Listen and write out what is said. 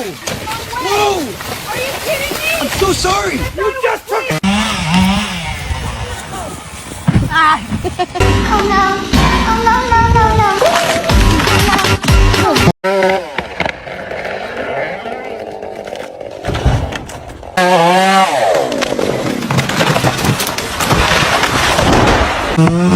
Whoa! Are you kidding me? I'm so sorry! You just took it! Oh no! Oh no, no, no, no!